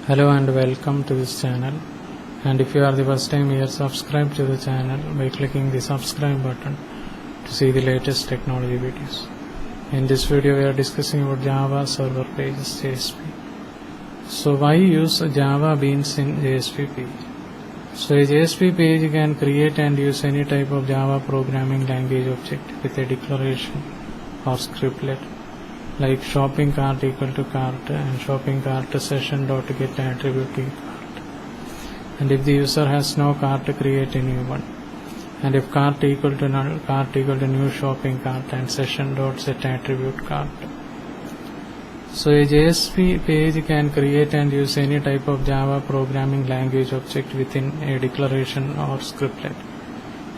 Hello and welcome to this channel, and if you are the first time here, subscribe to the channel by clicking the subscribe button to see the latest technology videos. In this video we are discussing about Java server pages, JSP. So why use Java Beans in JSP page? So a JSP page can create and use any type of Java programming language object with a declaration or scriptlet, like shopping cart equal to cart and shopping cart session dot get attribute cart. And if the user has no cart, create a new one. And if cart equal to null, cart equal to new shopping cart and session dot set attribute cart. So a JSP page can create and use any type of Java programming language object within a declaration or scriptlet.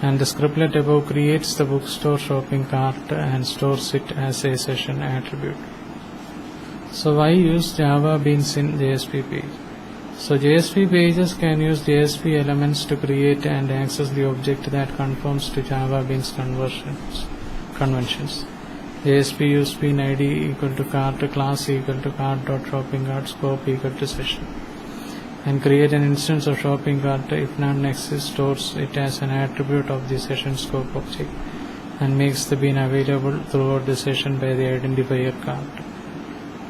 And the scriptlet above creates the bookstore shopping cart and stores it as a session attribute. So why use Java Beans in JSP page? So JSP pages can use JSP elements to create and access the object that conforms to Java Beans conventions. JSP use bean ID equal to cart, class equal to cart dot shopping cart, scope equal to session, and create an instance of shopping cart. If none exists, stores it as an attribute of the session scope object and makes the bean available throughout the session by the identifier cart.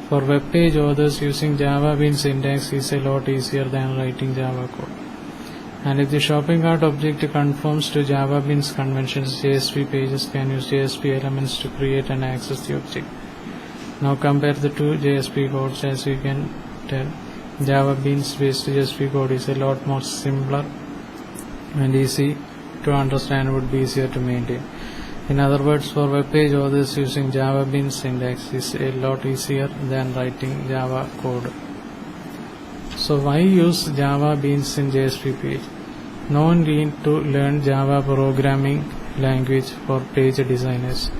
For web page authors, using Java Beans syntax is a lot easier than writing Java code. And if the shopping cart object conforms to Java Beans conventions, JSP pages can use JSP elements to create and access the object. Now compare the two JSP codes. As you can tell, Java Beans based JSP code is a lot more simpler and easy to understand, would be easier to maintain. In other words, for web page authors, using Java Beans syntax is a lot easier than writing Java code. So why use Java Beans in JSP page? No need to learn Java programming language for page designers,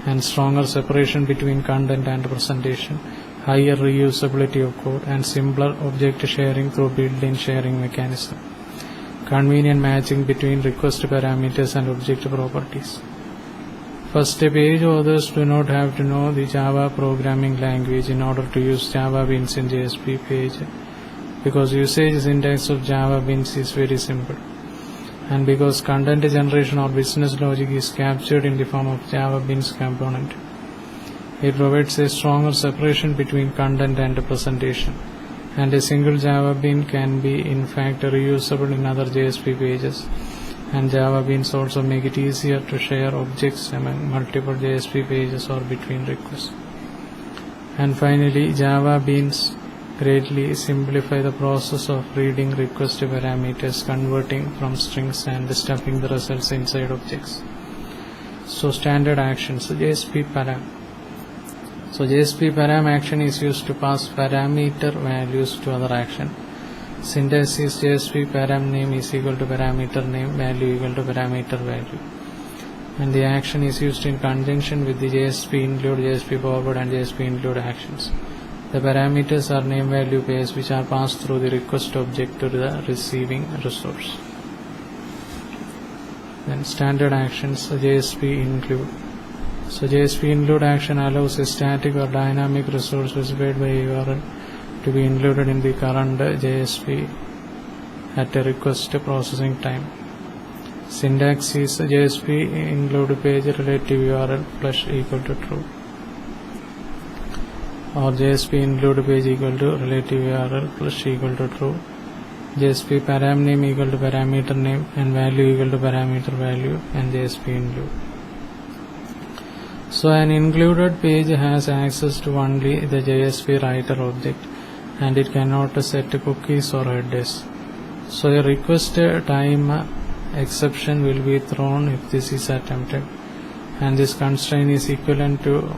and stronger separation between content and presentation, higher reusability of code, and simpler object sharing through built-in sharing mechanism, convenient matching between request parameters and object properties. First, a page authors do not have to know the Java programming language in order to use Java Beans in JSP page, because usage syntax of Java Beans is very simple, and because content generation or business logic is captured in the form of Java Beans component. It provides a stronger separation between content and presentation, and a single Java Bean can be in fact reusable in other JSP pages. And Java Beans also make it easier to share objects among multiple JSP pages or between requests. And finally, Java Beans greatly simplify the process of reading request parameters, converting from strings and stuffing the results inside objects. So standard actions, JSP param. So JSP param action is used to pass parameter values to other action. Syntax is JSP param name is equal to parameter name, value equal to parameter value. And the action is used in conjunction with the JSP include, JSP forward and JSP include actions. The parameters are name, value, pairs which are passed through the request object to the receiving resource. Then standard actions, JSP include. So JSP include action allows a static or dynamic resource specified by URL to be included in the current JSP at a request processing time. Syntax is JSP include page relative URL flush equal to true, or JSP include page equal to relative URL flush equal to true. JSP param name equal to parameter name and value equal to parameter value, and JSP include. So an included page has access to only the JSP writer object, and it cannot set cookies or headers. So a request time exception will be thrown if this is attempted, and this constraint is equivalent to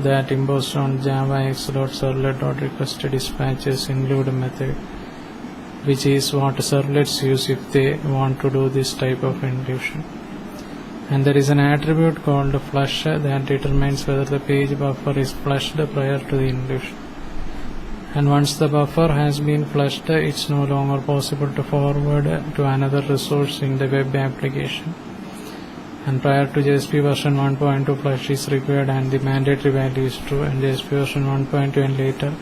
that imposed on javax.servlet.request dispatches include method, which is what servlets use if they want to do this type of inclusion. And there is an attribute called flush that determines whether the page buffer is flushed prior to the inclusion. And once the buffer has been flushed, it's no longer possible to forward to another resource in the web application. And prior to JSP version 1.2, flush is required and the mandatory value is true, and JSP version 1.2 and later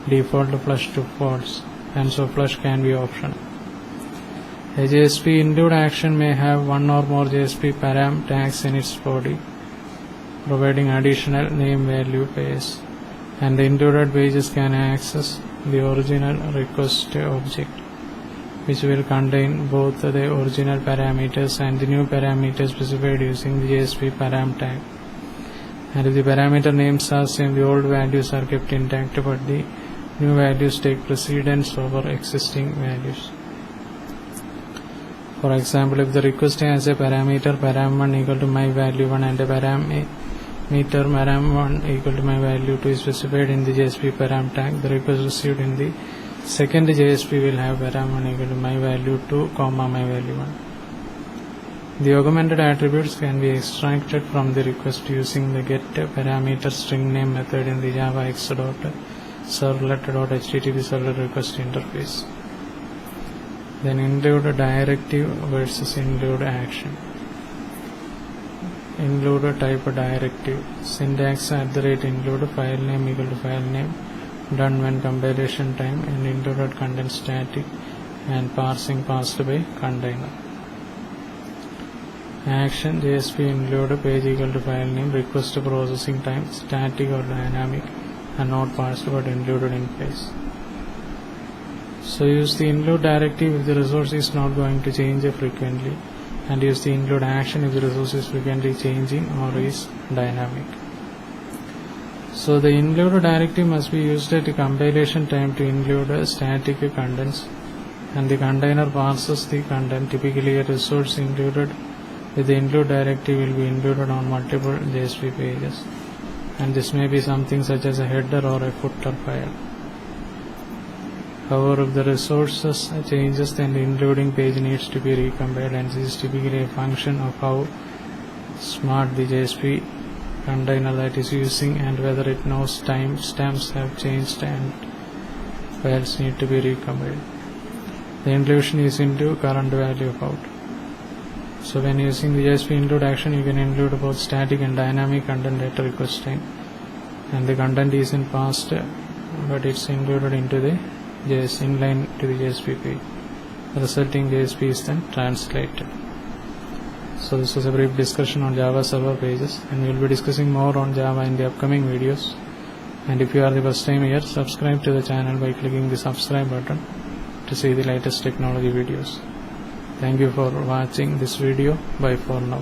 default flush to false. and so flush can be optional. A JSP include action may have one or more JSP param tags in its body, providing additional name value pairs, and the included pages can access the original request object, which will contain both the original parameters and the new parameters specified using the JSP param tag. And if the parameter names are same, the old values are kept intact, but the new values take precedence over existing values. For example, if the request has a parameter param1 equal to my value 1 and a parameter param1 equal to my value 2 is specified in the JSP param tag, the request received in the second JSP will have param1 equal to my value 2, my value 1. The augmented attributes can be extracted from the request using the get parameter string name method in the Java x.servlet.http servlet request interface. Then include directive versus include action. Include type directive. Syntax @include file name equal to file name, done when compilation time, and included content static and parsing passed by container. Action JSP include page equal to file name, request processing time, static or dynamic, and not parsed but included in place. So use the include directive if the resource is not going to change frequently, and use the include action if the resource is frequently changing or is dynamic. So the include directive must be used at the compilation time to include static contents, and the container parses the content. Typically a resource included with the include directive will be included on multiple JSP pages, and this may be something such as a header or a footer file. However, if the resources changes, then the including page needs to be recompiled, and this is typically a function of how smart the JSP container that is using and whether it knows timestamps have changed and files need to be recompiled. The inclusion is into current value of out. So when using the JSP include action, you can include both static and dynamic content at request time, and the content is in past but it's included into the inline to the JSP page. The resulting JSP is then translated. So this was a brief discussion on Java server pages, and we will be discussing more on Java in the upcoming videos. And if you are the first time here, subscribe to the channel by clicking the subscribe button to see the latest technology videos. Thank you for watching this video. Bye for now.